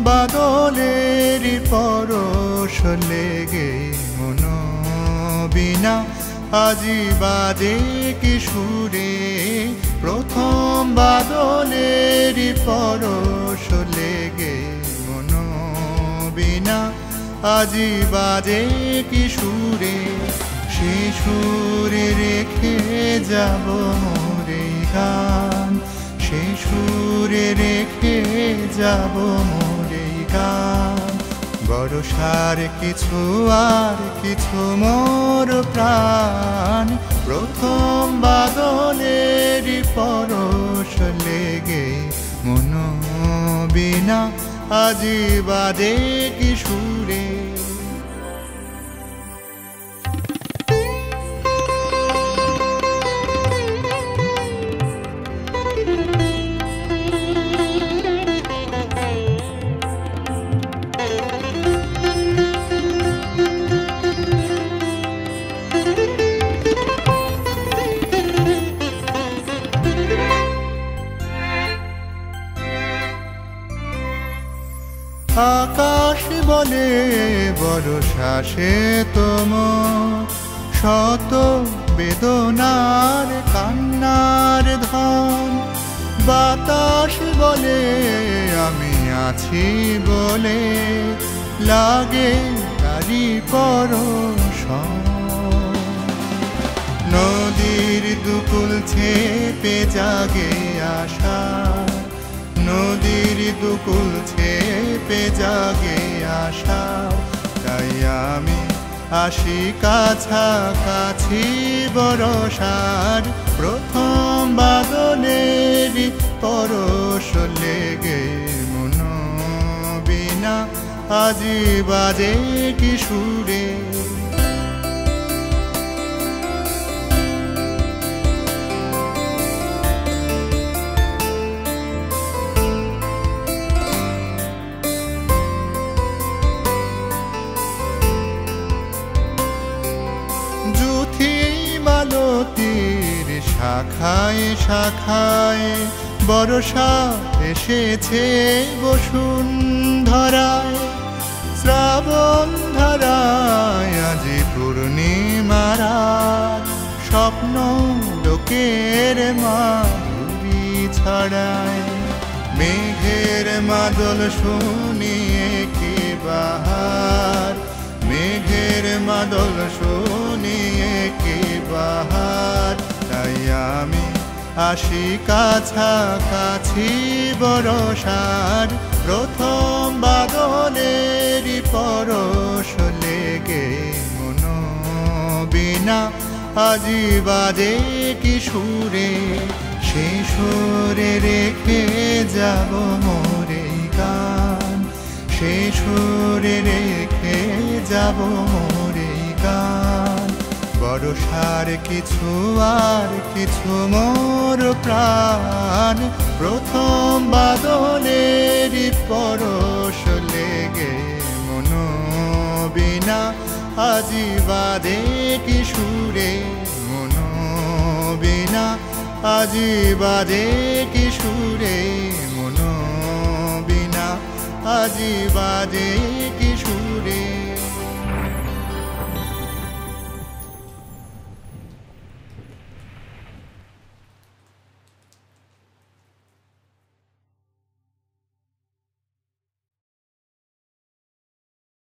বাদলের পরশ লেগে মন বিনা আজি বাজে কি সুরে প্রথম বাদলের পরশ লেগে মন বিনা আজি বাজে কি সুরে সে সুরে রেখে যাব মোরে গান সে সুরে রেখে যাব মোরে গান বর্ষার কিছু আর কিছু মোর প্রাণ প্রথম বাদলের পরশ লেগে মন বিনা আজি বাজে কি সুরে আকাশ বলে বর্ষা সে তোমার শত বেদনার কান্নার ধন বাতাস বলে আমি আছি বলে লাগে তারি পরশ নদীর দুকুল ছেপে জাগে আশা নদীর দুকুল ছেপে জাগে আশা তাই আমি আসি কাছাকাছি বর্ষার প্রথম বাদলের পরশ লেগে মন বিনা আজি বাজে কি সুরে মালতীর শাখায় শাখায় বর্ষা এসেছে বসুন্ধরায় শ্রাবণ ধারায় আজি পূর্ণিমারা স্বপ্ন লোকের মাধুরী ছড়ায় মেঘের মাদল শুনিয়ে কি বাহার মেঘের মাদল শুনিয়ে কি বাহার তাই আমি আসি কাছাকাছি বর্ষার প্রথম বাদলের পরশ লেগে মন বিনা আজি বাজে কি সুরে সে সুরে রেখে যাব মোরে গান সে সুরে রেখে যাব মোরে গান বর্ষার কিছু আর কিছু মোর প্রাণ প্রথম বাদলের পরশ লেগে মন বিনা আজি বাজে কি সুরে মন বিনা আজি বাজে কি সুরে মন বিনা আজি বাজে কি